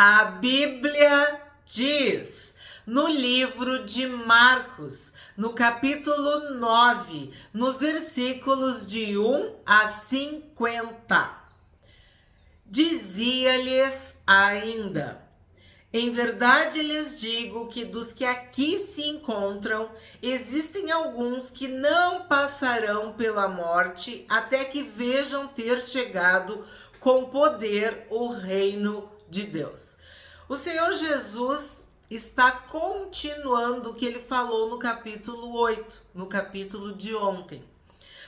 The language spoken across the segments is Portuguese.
A Bíblia diz no livro de Marcos, no capítulo 9, nos versículos de 1 a 50. Dizia-lhes ainda: em verdade lhes digo que dos que aqui se encontram, existem alguns que não passarão pela morte até que vejam ter chegado com poder o reino de Deus. O Senhor Jesus está continuando o que ele falou no capítulo 8, no capítulo de ontem.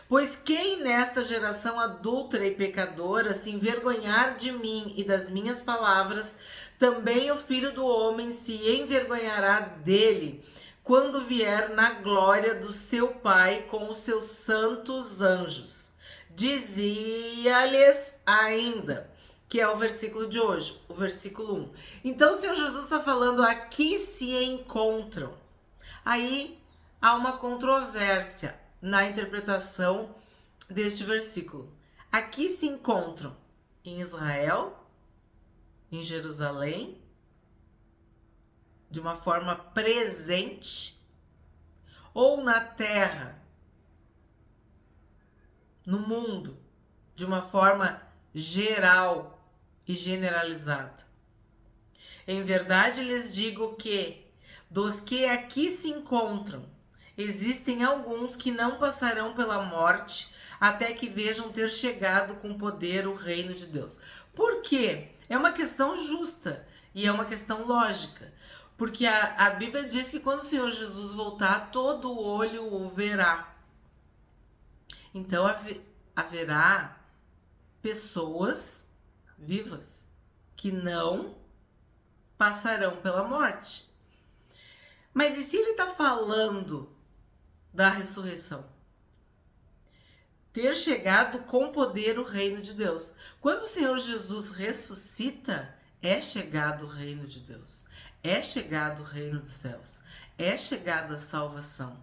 Pois quem nesta geração adúltera e pecadora se envergonhar de mim e das minhas palavras, também o Filho do Homem se envergonhará dele, quando vier na glória do seu Pai com os seus santos anjos. Dizia-lhes ainda, que é o versículo de hoje, o versículo 1. Então o Senhor Jesus está falando, aqui se encontram. Aí há uma controvérsia na interpretação deste versículo. Aqui se encontram em Israel, em Jerusalém, de uma forma presente, ou na terra, no mundo, de uma forma geral e generalizada. Em verdade lhes digo que, dos que aqui se encontram, existem alguns que não passarão pela morte até que vejam ter chegado com poder o reino de Deus. Por quê? É uma questão justa e é uma questão lógica. Porque a Bíblia diz que quando o Senhor Jesus voltar, todo olho o verá. Então haverá pessoas vivas que não passarão pela morte. Mas e se ele está falando da ressurreição? Ter chegado com poder o reino de Deus. Quando o Senhor Jesus ressuscita, é chegado o reino de Deus. É chegado o reino dos céus. É chegado a salvação.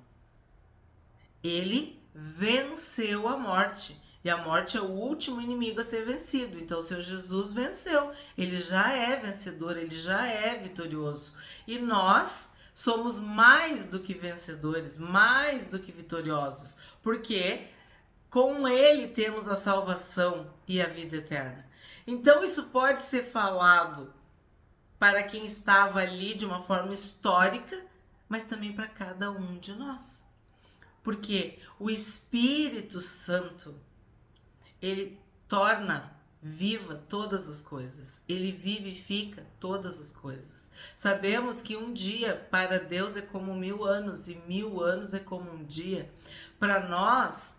Ele venceu a morte. E a morte é o último inimigo a ser vencido. Então o Senhor Jesus venceu. Ele já é vencedor, ele já é vitorioso. E nós somos mais do que vencedores, mais do que vitoriosos. Porque com ele temos a salvação e a vida eterna. Então isso pode ser falado para quem estava ali de uma forma histórica, mas também para cada um de nós. Porque o Espírito Santo, ele torna viva todas as coisas. Ele vivifica todas as coisas. Sabemos que um dia para Deus é como 1000 anos e 1000 anos é como um dia. Para nós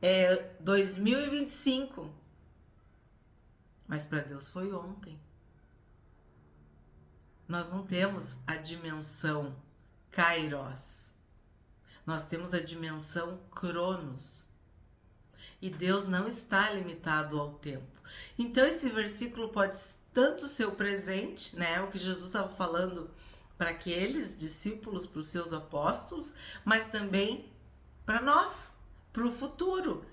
é 2025. Mas para Deus foi ontem. Nós não temos a dimensão Kairos. Nós temos a dimensão Cronos. E Deus não está limitado ao tempo. Então esse versículo pode tanto ser o presente, né, o que Jesus estava falando para aqueles discípulos, para os seus apóstolos, mas também para nós, para o futuro,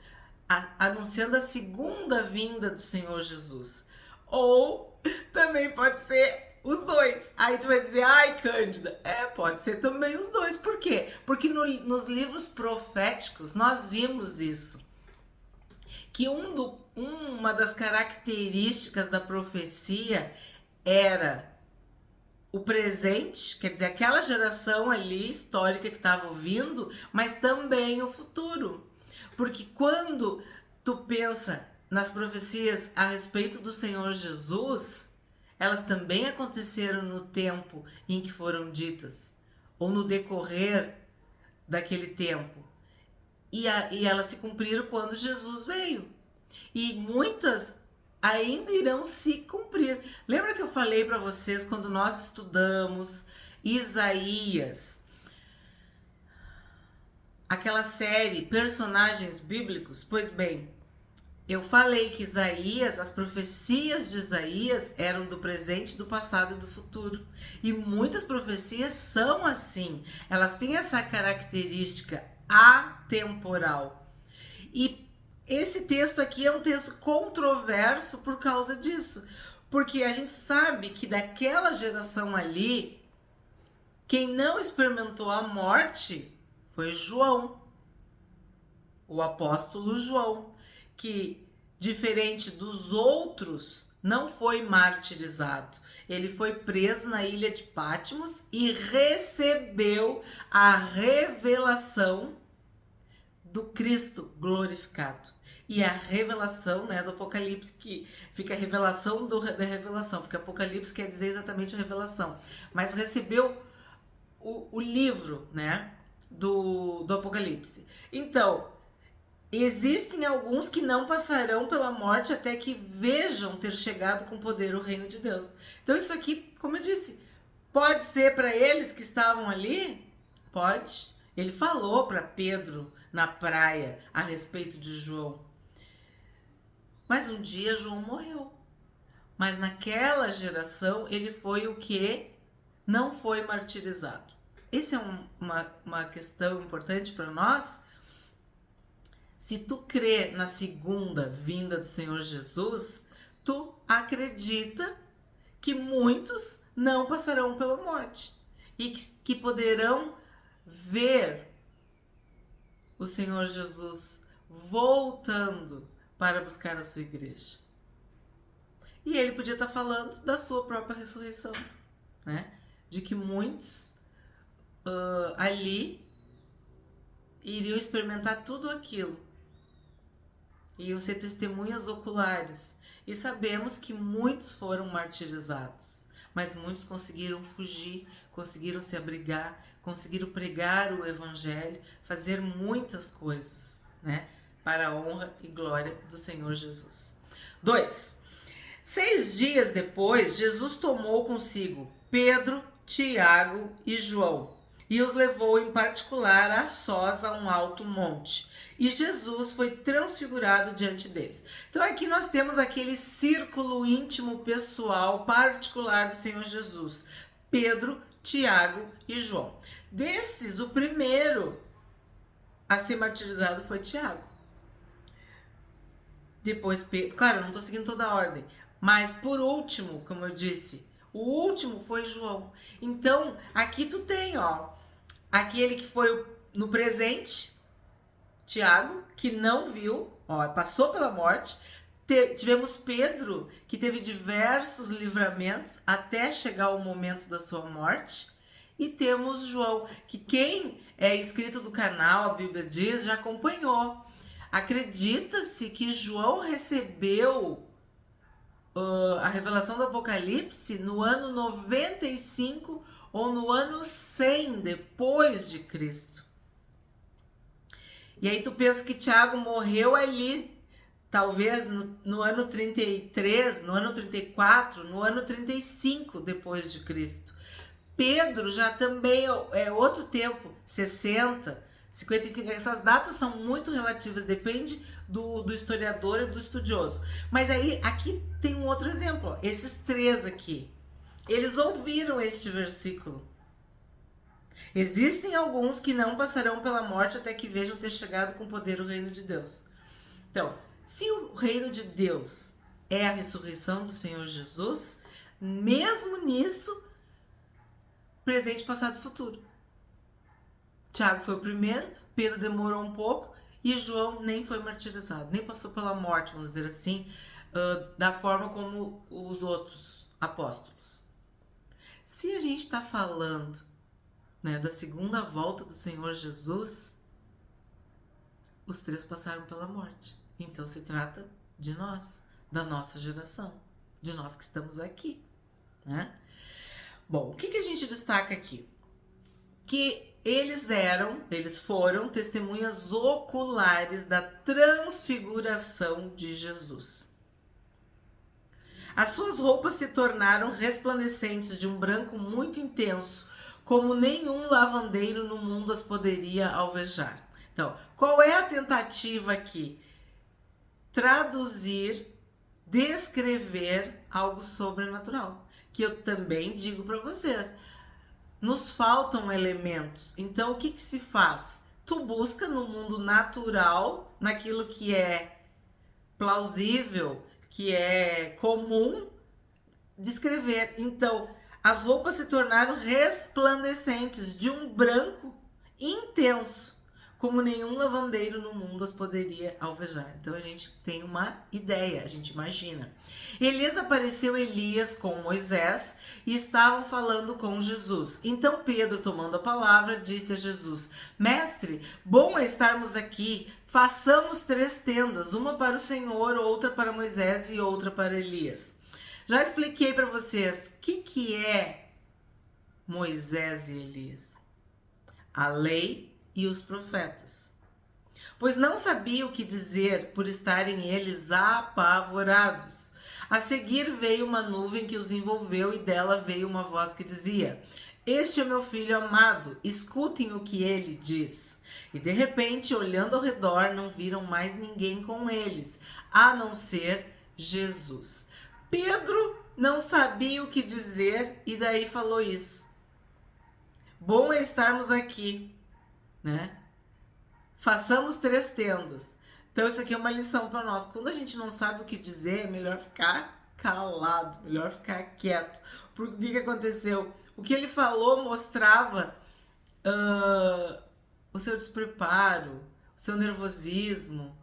anunciando a segunda vinda do Senhor Jesus. Ou também pode ser os dois. Aí tu vai dizer, ai, Cândida, pode ser também os dois. Por quê? Porque nos livros proféticos nós vimos isso. Que uma das características da profecia era o presente, quer dizer, aquela geração ali histórica que estava ouvindo, mas também o futuro. Porque quando tu pensa nas profecias a respeito do Senhor Jesus, elas também aconteceram no tempo em que foram ditas, ou no decorrer daquele tempo. E elas se cumpriram quando Jesus veio. E muitas ainda irão se cumprir. Lembra que eu falei para vocês quando nós estudamos Isaías? Aquela série Personagens Bíblicos? Pois bem, eu falei que Isaías, as profecias de Isaías eram do presente, do passado e do futuro. E muitas profecias são assim. Elas têm essa característica atemporal. E esse texto aqui é um texto controverso por causa disso. Porque a gente sabe que daquela geração ali, quem não experimentou a morte foi João, o apóstolo João, que, diferente dos outros, não foi martirizado. Ele foi preso na ilha de Patmos e recebeu a revelação do Cristo glorificado. E a revelação, né, do Apocalipse, que fica a revelação da revelação, porque Apocalipse quer dizer exatamente a revelação. Mas recebeu o livro, né, do Apocalipse. Então, existem alguns que não passarão pela morte até que vejam ter chegado com poder o reino de Deus. Então isso aqui, como eu disse, pode ser para eles que estavam ali? Pode. Ele falou para Pedro na praia a respeito de João. Mas um dia João morreu. Mas naquela geração ele foi o que? Não foi martirizado. Essa é uma questão importante para nós. Se tu crê na segunda vinda do Senhor Jesus, tu acredita que muitos não passarão pela morte e que poderão ver o Senhor Jesus voltando para buscar a sua igreja. E ele podia estar falando da sua própria ressurreição, né? De que muitos ali iriam experimentar tudo aquilo. Iam ser testemunhas oculares. E sabemos que muitos foram martirizados, mas muitos conseguiram fugir, conseguiram se abrigar, conseguiram pregar o evangelho, fazer muitas coisas, né? Para a honra e glória do Senhor Jesus. 2. 6 dias depois, Jesus tomou consigo Pedro, Tiago e João e os levou em particular a sós a um alto monte. E Jesus foi transfigurado diante deles. Então aqui nós temos aquele círculo íntimo, pessoal, particular do Senhor Jesus. Pedro, Tiago e João. Desses, o primeiro a ser martirizado foi Tiago. Depois Pedro. Claro, eu não estou seguindo toda a ordem. Mas por último, como eu disse, o último foi João. Então, aqui tu tem, ó, aquele que foi no presente, Tiago, que não viu, ó, passou pela morte. Tivemos Pedro, que teve diversos livramentos até chegar o momento da sua morte. E temos João, que quem é inscrito do canal, a Bíblia diz, já acompanhou. Acredita-se que João recebeu a revelação do Apocalipse no ano 95 ou no ano 100 depois de Cristo. E aí tu pensa que Tiago morreu ali, talvez no ano 33, no ano 34, no ano 35 depois de Cristo. Pedro já também é outro tempo, 60, 55. Essas datas são muito relativas, depende do historiador e do estudioso. Mas aí, aqui tem um outro exemplo, ó. Esses 3 aqui, eles ouviram este versículo. Existem alguns que não passarão pela morte até que vejam ter chegado com poder o reino de Deus. Então, se o reino de Deus é a ressurreição do Senhor Jesus, mesmo nisso, presente, passado e futuro. Tiago foi o primeiro, Pedro demorou um pouco e João nem foi martirizado, nem passou pela morte, vamos dizer assim, da forma como os outros apóstolos. Se a gente está falando, né, da segunda volta do Senhor Jesus, os 3 passaram pela morte. Então se trata de nós, da nossa geração, de nós que estamos aqui, né? Bom, o que a gente destaca aqui? Que eles foram testemunhas oculares da transfiguração de Jesus. As suas roupas se tornaram resplandecentes de um branco muito intenso, como nenhum lavandeiro no mundo as poderia alvejar. Então, qual é a tentativa aqui? Traduzir, descrever algo sobrenatural. Que eu também digo para vocês, nos faltam elementos. Então, o que se faz? tu busca no mundo natural, naquilo que é plausível, que é comum, descrever. Então, as roupas se tornaram resplandecentes, de um branco intenso, como nenhum lavandeiro no mundo as poderia alvejar. Então a gente tem uma ideia, a gente imagina. Elias apareceu Elias com Moisés e estavam falando com Jesus. Então Pedro, tomando a palavra, disse a Jesus: Mestre, bom é estarmos aqui. Façamos 3 tendas, uma para o Senhor, outra para Moisés e outra para Elias. Já expliquei para vocês o que é Moisés e Elias. A lei e os profetas. Pois não sabia o que dizer por estarem eles apavorados. A seguir veio uma nuvem que os envolveu e dela veio uma voz que dizia: Este é meu filho amado, escutem o que ele diz. E de repente, olhando ao redor, não viram mais ninguém com eles, a não ser Jesus. Pedro não sabia o que dizer e daí falou isso. Bom é estarmos aqui, né? Façamos 3 tendas. Então isso aqui é uma lição para nós. Quando a gente não sabe o que dizer, é melhor ficar calado, melhor ficar quieto. Porque o que aconteceu? O que ele falou mostrava o seu despreparo, o seu nervosismo,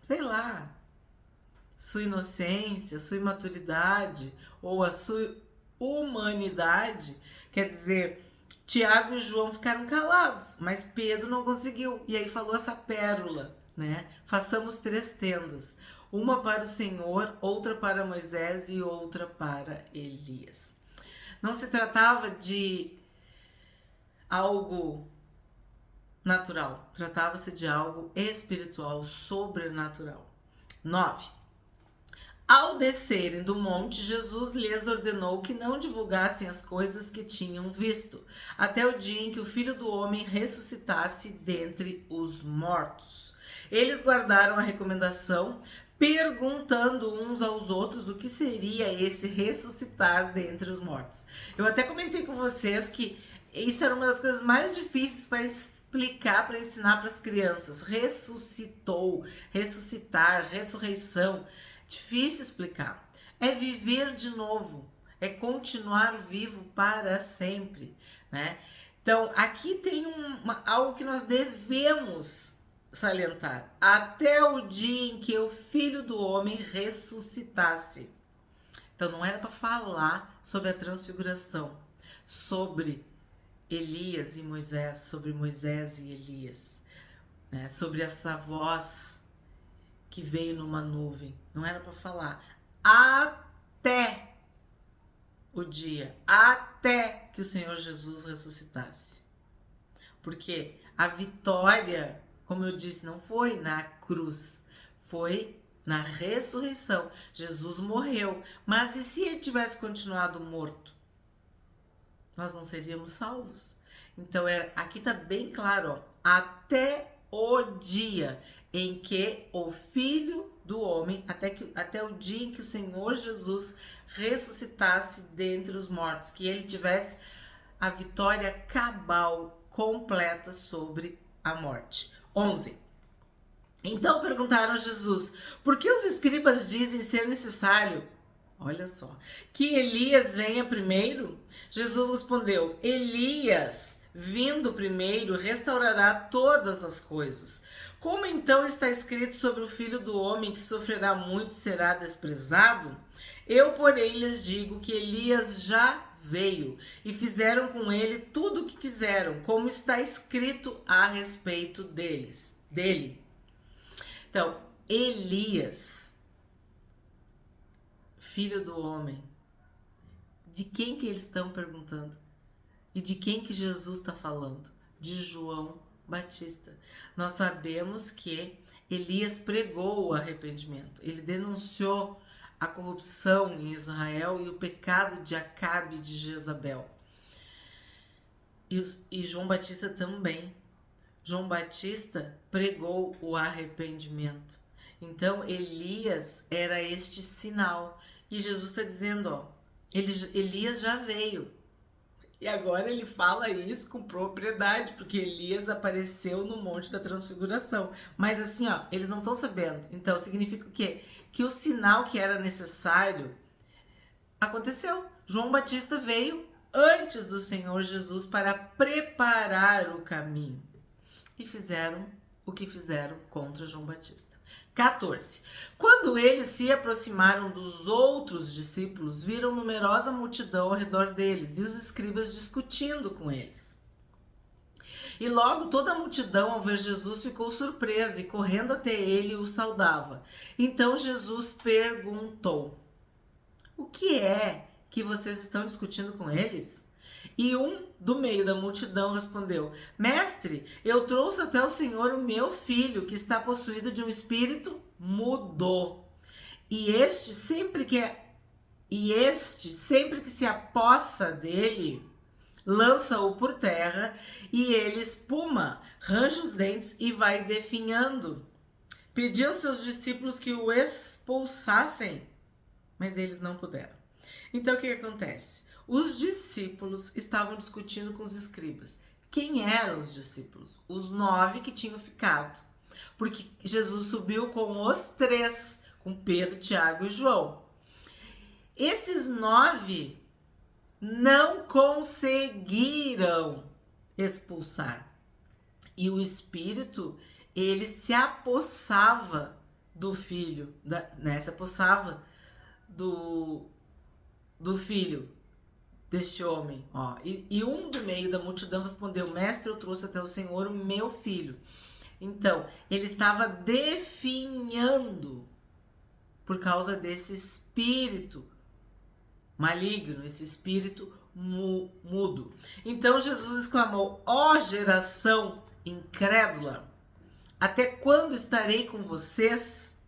sei lá, sua inocência, sua imaturidade ou a sua humanidade. Quer dizer, Tiago e João ficaram calados, mas Pedro não conseguiu. E aí falou essa pérola, né? Façamos 3 tendas, uma para o Senhor, outra para Moisés e outra para Elias. Não se tratava de algo natural, tratava-se de algo espiritual, sobrenatural. 9. Ao descerem do monte, Jesus lhes ordenou que não divulgassem as coisas que tinham visto, até o dia em que o Filho do Homem ressuscitasse dentre os mortos. Eles guardaram a recomendação, perguntando uns aos outros o que seria esse ressuscitar dentre os mortos. Eu até comentei com vocês que isso era uma das coisas mais difíceis para explicar, para ensinar para as crianças. Ressuscitou, ressuscitar, ressurreição. Difícil explicar. É viver de novo, é continuar vivo para sempre, né? Então, aqui tem algo que nós devemos salientar. Até o dia em que o Filho do Homem ressuscitasse. Então, não era para falar sobre a transfiguração, sobre Elias e Moisés, sobre Moisés e Elias, né? Sobre essa voz que veio numa nuvem. Não era para falar. Até o dia, até que o Senhor Jesus ressuscitasse. Porque a vitória, como eu disse, não foi na cruz, foi na ressurreição. Jesus morreu, mas e se ele tivesse continuado morto? Nós não seríamos salvos. Então, aqui está bem claro, ó, até o dia em que o Filho do Homem, até o dia em que o Senhor Jesus ressuscitasse dentre os mortos, que ele tivesse a vitória cabal, completa sobre a morte. 11. Então perguntaram a Jesus: por que os escribas dizem ser necessário, olha só, que Elias venha primeiro? Jesus respondeu: Elias, vindo primeiro, restaurará todas as coisas. Como então está escrito sobre o Filho do Homem que sofrerá muito e será desprezado? Eu, porém, lhes digo que Elias já veio e fizeram com ele tudo o que quiseram, como está escrito a respeito dele. Então, Elias, filho do homem, de quem que eles estão perguntando? E de quem que Jesus está falando? De João Batista. Nós sabemos que Elias pregou o arrependimento. Ele denunciou a corrupção em Israel e o pecado de Acabe e de Jezabel. E João Batista também. João Batista pregou o arrependimento. Então Elias era este sinal. E Jesus está dizendo, ó, Elias já veio. E agora ele fala isso com propriedade, porque Elias apareceu no Monte da Transfiguração. Mas assim, ó, eles não estão sabendo. Então significa o quê? Que o sinal que era necessário aconteceu. João Batista veio antes do Senhor Jesus para preparar o caminho. E fizeram o que fizeram contra João Batista. 14. Quando eles se aproximaram dos outros discípulos, viram numerosa multidão ao redor deles e os escribas discutindo com eles. E logo toda a multidão, ao ver Jesus, ficou surpresa e, correndo até ele, o saudava. Então Jesus perguntou: o que é que vocês estão discutindo com eles? E um do meio da multidão respondeu: Mestre, eu trouxe até o Senhor o meu filho, que está possuído de um espírito mudo. E este sempre que se apossa dele, lança-o por terra, e ele espuma, range os dentes e vai definhando. Pediu aos seus discípulos que o expulsassem, mas eles não puderam. Então o que acontece? Os discípulos estavam discutindo com os escribas. Quem eram os discípulos? Os 9 que tinham ficado. Porque Jesus subiu com os 3, com Pedro, Tiago e João. Esses 9 não conseguiram expulsar. E o Espírito, ele se apossava do filho, se apossava do filho deste homem, ó. E um do meio da multidão respondeu: Mestre, eu trouxe até o Senhor o meu filho. Então, ele estava definhando por causa desse espírito maligno, esse espírito mudo. Então Jesus exclamou: ó geração incrédula, até quando estarei com vocês?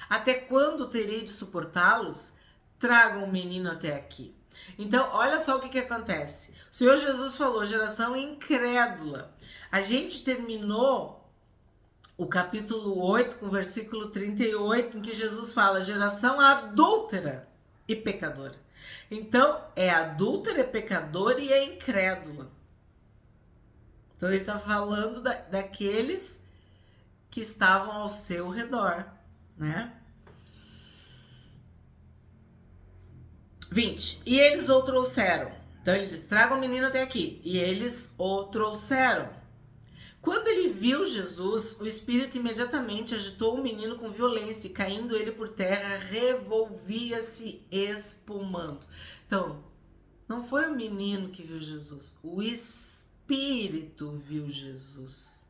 Até quando terei de suportá-los? Tragam o menino até aqui. Então, olha só o que acontece. O Senhor Jesus falou: geração incrédula. A gente terminou o capítulo 8 com o versículo 38, em que Jesus fala: geração adúltera e pecadora. Então, é adúltera, é pecadora e é incrédula. Então, ele está falando daqueles que estavam ao seu redor, né? 20. E eles o trouxeram. Então ele diz: traga o menino até aqui. E eles o trouxeram. Quando ele viu Jesus, o espírito imediatamente agitou o menino com violência e, caindo ele por terra, revolvia-se espumando. Então, não foi o menino que viu Jesus, o espírito viu Jesus.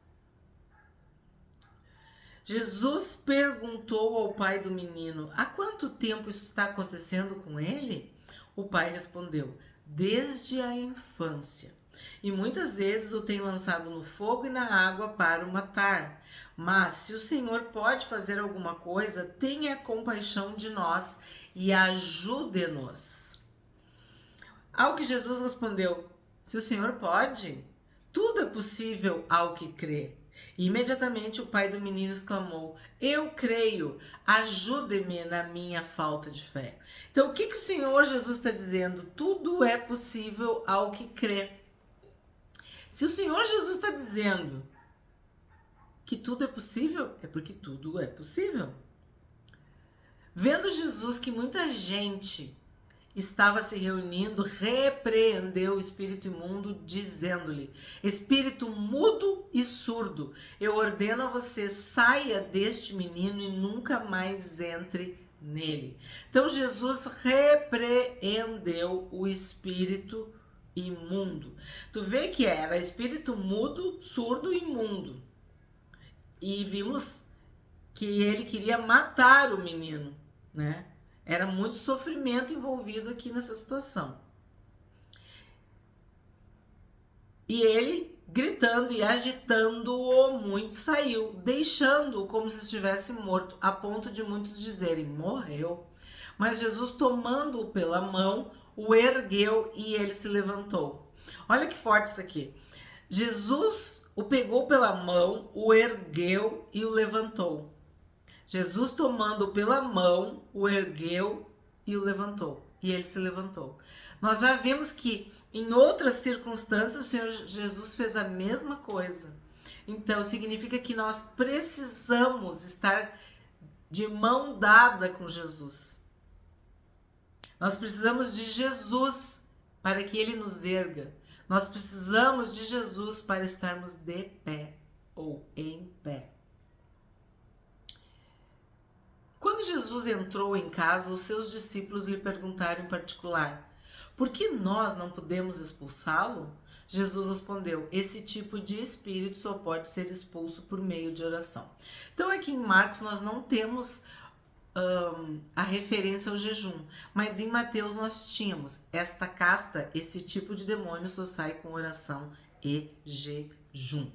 Jesus perguntou ao pai do menino: há quanto tempo isso está acontecendo com ele? O pai respondeu: desde a infância. E muitas vezes o tem lançado no fogo e na água para o matar. Mas se o Senhor pode fazer alguma coisa, tenha compaixão de nós e ajude-nos. Ao que Jesus respondeu: se o Senhor pode, tudo é possível ao que crê. E imediatamente o pai do menino exclamou: eu creio, ajude-me na minha falta de fé. Então o que o Senhor Jesus está dizendo? Tudo é possível ao que crê. Se o Senhor Jesus está dizendo que tudo é possível, é porque tudo é possível. Vendo Jesus que muita gente estava se reunindo, repreendeu o espírito imundo, dizendo-lhe: espírito mudo e surdo, eu ordeno a você, saia deste menino e nunca mais entre nele. Então Jesus repreendeu o espírito imundo. Tu vê que era espírito mudo, surdo e imundo. E vimos que ele queria matar o menino, né? Era muito sofrimento envolvido aqui nessa situação. E ele, gritando e agitando-o muito, saiu, deixando-o como se estivesse morto, a ponto de muitos dizerem: morreu. Mas Jesus, tomando-o pela mão, o ergueu e ele se levantou. Olha que forte isso aqui. Jesus o pegou pela mão, o ergueu e o levantou. Jesus, tomando pela mão, o ergueu e o levantou. E ele se levantou. Nós já vimos que em outras circunstâncias o Senhor Jesus fez a mesma coisa. Então significa que nós precisamos estar de mão dada com Jesus. Nós precisamos de Jesus para que ele nos erga. Nós precisamos de Jesus para estarmos de pé ou em pé. Quando Jesus entrou em casa, os seus discípulos lhe perguntaram em particular: por que nós não podemos expulsá-lo? Jesus respondeu: esse tipo de espírito só pode ser expulso por meio de oração. Então aqui em Marcos nós não temos a referência ao jejum, mas em Mateus nós tínhamos esta casta, esse tipo de demônio só sai com oração e jejum.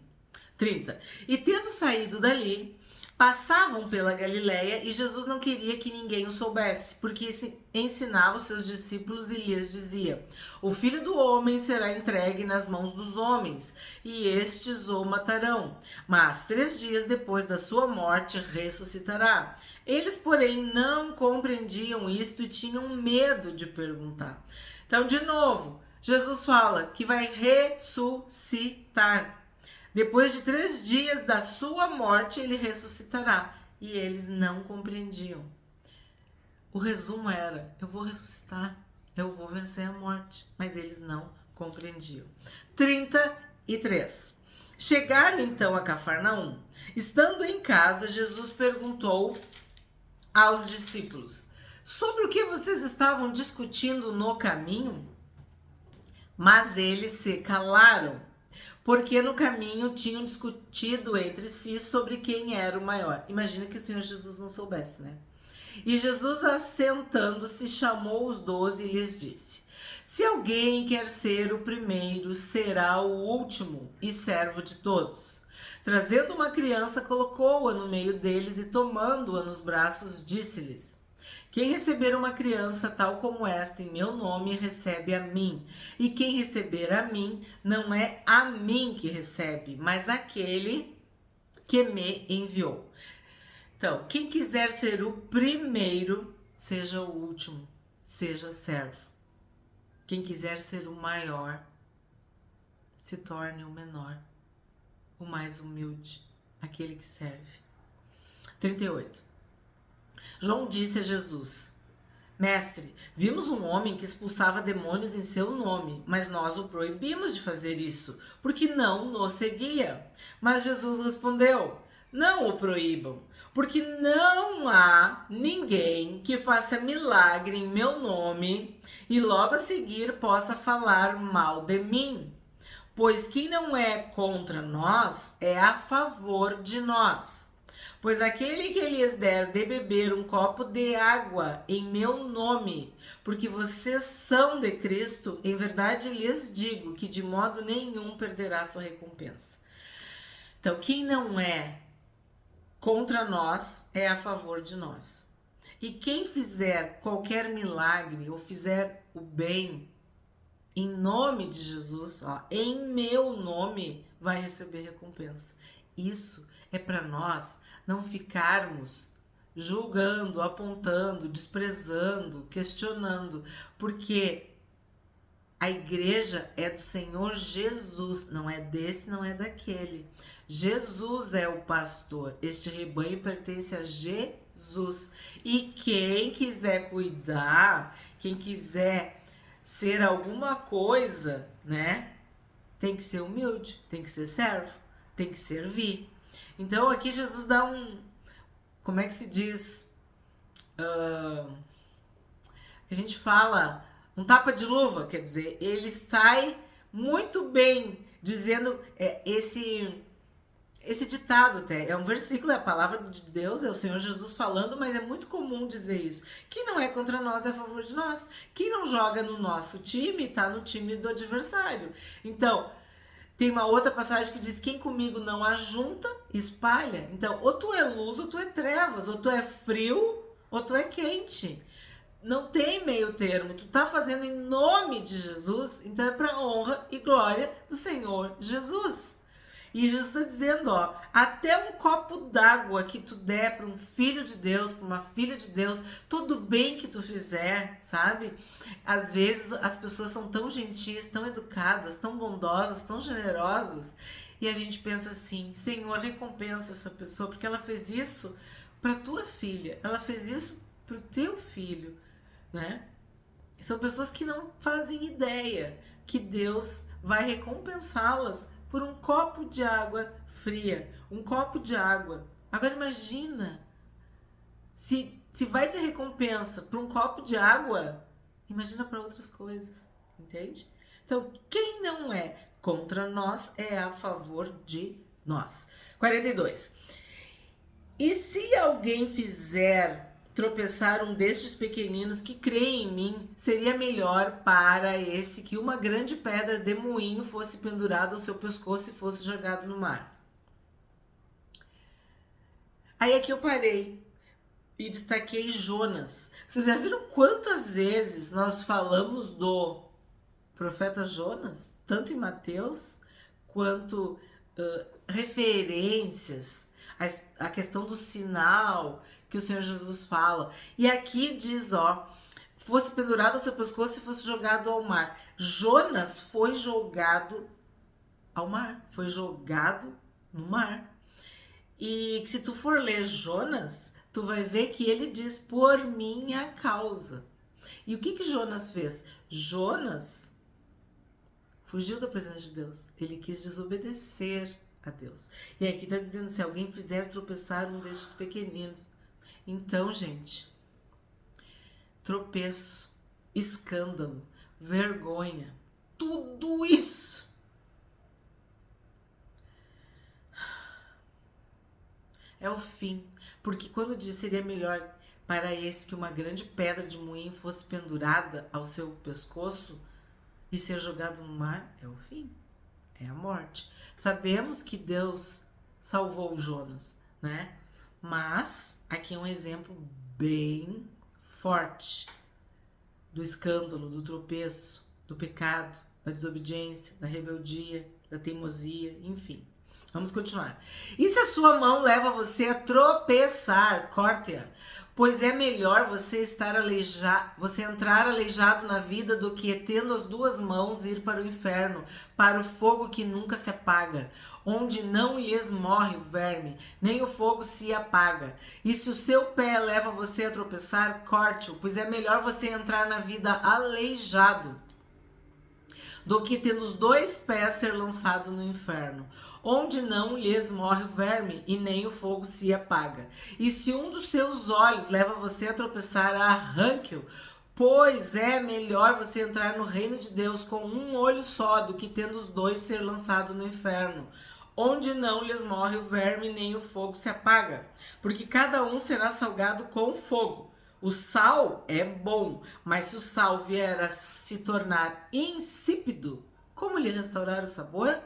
30. E tendo saído dali, passavam pela Galileia e Jesus não queria que ninguém o soubesse, porque ensinava os seus discípulos e lhes dizia: o filho do homem será entregue nas mãos dos homens, e estes o matarão, mas 3 dias depois da sua morte ressuscitará. Eles, porém, não compreendiam isto e tinham medo de perguntar. Então, de novo, Jesus fala que vai ressuscitar. Depois de 3 dias da sua morte, ele ressuscitará. E eles não compreendiam. O resumo era: eu vou ressuscitar, eu vou vencer a morte. Mas eles não compreendiam. 33. Chegaram então a Cafarnaum. Estando em casa, Jesus perguntou aos discípulos: sobre o que vocês estavam discutindo no caminho? Mas eles se calaram, porque no caminho tinham discutido entre si sobre quem era o maior. Imagina que o Senhor Jesus não soubesse, né? E Jesus, assentando-se, chamou os 12 e lhes disse: se alguém quer ser o primeiro, será o último e servo de todos. Trazendo uma criança, colocou-a no meio deles e, tomando-a nos braços, disse-lhes: quem receber uma criança tal como esta em meu nome, recebe a mim. E quem receber a mim, não é a mim que recebe, mas aquele que me enviou. Então, quem quiser ser o primeiro, seja o último, seja servo. Quem quiser ser o maior, se torne o menor, o mais humilde, aquele que serve. 38. João disse a Jesus: mestre, vimos um homem que expulsava demônios em seu nome, mas nós o proibimos de fazer isso, porque não nos seguia. Mas Jesus respondeu: não o proíbam, porque não há ninguém que faça milagre em meu nome e logo a seguir possa falar mal de mim. Pois quem não é contra nós é a favor de nós. Pois aquele que lhes der de beber um copo de água em meu nome, porque vocês são de Cristo, em verdade lhes digo que de modo nenhum perderá sua recompensa. Então, quem não é contra nós é a favor de nós. E quem fizer qualquer milagre ou fizer o bem em nome de Jesus, em meu nome, vai receber recompensa. Isso é para nós não ficarmos julgando, apontando, desprezando, questionando, porque a igreja é do Senhor Jesus, não é desse, não é daquele. Jesus é o pastor, este rebanho pertence a Jesus. E quem quiser cuidar, quem quiser ser alguma coisa, né? Tem que ser humilde, tem que ser servo, tem que servir. Então aqui Jesus dá como é que se diz? A gente fala um tapa de luva, quer dizer, ele sai muito bem dizendo esse ditado até, é um versículo, é a palavra de Deus, é o Senhor Jesus falando, mas é muito comum dizer isso. Quem não é contra nós é a favor de nós. Quem não joga no nosso time, está no time do adversário. Então, tem uma outra passagem que diz: quem comigo não ajunta, espalha. Então, ou tu é luz ou tu é trevas, ou tu é frio ou tu é quente. Não tem meio termo. Tu tá fazendo em nome de Jesus, então é para honra e glória do Senhor Jesus. E Jesus está dizendo, ó, até um copo d'água que tu der para um filho de Deus, para uma filha de Deus, tudo bem que tu fizer, sabe? Às vezes as pessoas são tão gentis, tão educadas, tão bondosas, tão generosas, e a gente pensa assim, Senhor, recompensa essa pessoa, porque ela fez isso para tua filha, ela fez isso para o teu filho, né? São pessoas que não fazem ideia que Deus vai recompensá-las por um copo de água fria, um copo de água. Agora imagina, se vai ter recompensa por um copo de água, imagina para outras coisas, entende? Então, quem não é contra nós é a favor de nós. 42. E se alguém fizer tropeçar um destes pequeninos que creem em mim, seria melhor para esse que uma grande pedra de moinho fosse pendurada ao seu pescoço e fosse jogado no mar. Aí aqui eu parei e destaquei Jonas. Vocês já viram quantas vezes nós falamos do profeta Jonas? Tanto em Mateus quanto referências, a questão do sinal que o Senhor Jesus fala. E aqui diz, ó, fosse pendurado ao seu pescoço e fosse jogado ao mar. Jonas foi jogado ao mar, foi jogado no mar. E se tu for ler Jonas, tu vai ver que ele diz, por minha causa. E o que Jonas fez? Jonas fugiu da presença de Deus. Ele quis desobedecer a Deus. E aqui está dizendo, se alguém fizer tropeçar um destes pequeninos. Então, gente, tropeço, escândalo, vergonha, tudo isso é o fim. Porque quando diz seria melhor para esse que uma grande pedra de moinho fosse pendurada ao seu pescoço e ser jogado no mar, é o fim, é a morte. Sabemos que Deus salvou Jonas, né? Mas aqui é um exemplo bem forte do escândalo, do tropeço, do pecado, da desobediência, da rebeldia, da teimosia, enfim. Vamos continuar. E se a sua mão leva você a tropeçar, corte-a, pois é melhor você entrar aleijado na vida do que, tendo as duas mãos, ir para o inferno, para o fogo que nunca se apaga, onde não lhes morre o verme, nem o fogo se apaga. E se o seu pé leva você a tropeçar, corte-o, pois é melhor você entrar na vida aleijado do que, tendo os dois pés, ser lançado no inferno, onde não lhes morre o verme e nem o fogo se apaga. E se um dos seus olhos leva você a tropeçar, arranque-o, pois é melhor você entrar no reino de Deus com um olho só, do que, tendo os dois, ser lançado no inferno, onde não lhes morre o verme nem o fogo se apaga, porque cada um será salgado com fogo. O sal é bom, mas se o sal vier a se tornar insípido, como lhe restaurar o sabor?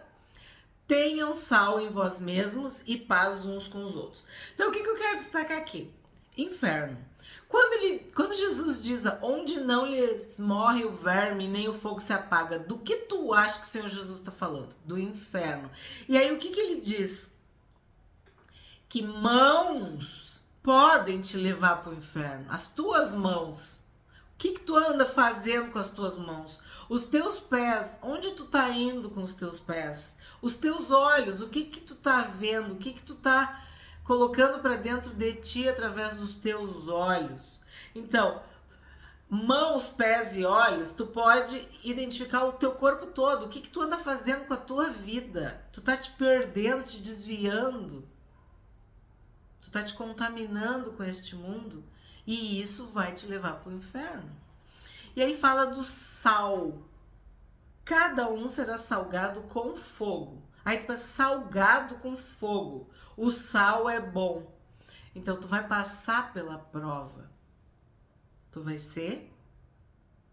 Tenham sal em vós mesmos e paz uns com os outros. Então, o que eu quero destacar aqui? Inferno. Quando Jesus diz onde não lhes morre o verme nem o fogo se apaga, do que tu acha que o Senhor Jesus está falando? Do inferno. E aí, o que ele diz? Que mãos podem te levar para o inferno. As tuas mãos. O que tu anda fazendo com as tuas mãos? Os teus pés. Onde tu tá indo com os teus pés? Os teus olhos. O que tu tá vendo? O que tu tá colocando para dentro de ti através dos teus olhos? Então, mãos, pés e olhos, tu pode identificar o teu corpo todo. O que tu anda fazendo com a tua vida? Tu tá te perdendo, te desviando. Tu tá te contaminando com este mundo e isso vai te levar para o inferno. E aí fala do sal. Cada um será salgado com fogo. Aí tu pensa, salgado com fogo. O sal é bom. Então tu vai passar pela prova. Tu vai ser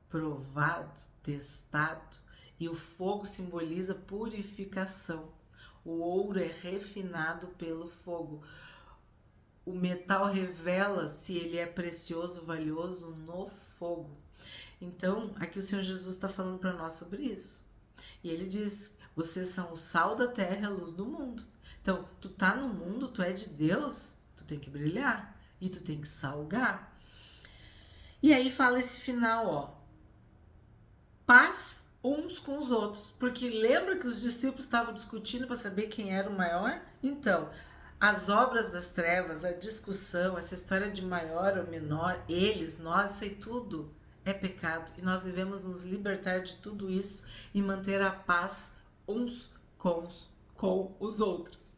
provado, testado. E o fogo simboliza purificação. O ouro é refinado pelo fogo. O metal revela se ele é precioso, valioso no fogo. Então, aqui o Senhor Jesus está falando para nós sobre isso. E ele diz, Vocês são o sal da terra e a luz do mundo. Então, tu tá no mundo, tu é de Deus, tu tem que brilhar e tu tem que salgar. E aí fala esse final, ó. Paz uns com os outros. Porque lembra que os discípulos estavam discutindo para saber quem era o maior? Então, as obras das trevas, a discussão, essa história de maior ou menor, eles, nós, isso aí tudo é pecado. E nós devemos nos libertar de tudo isso e manter a paz uns com os outros.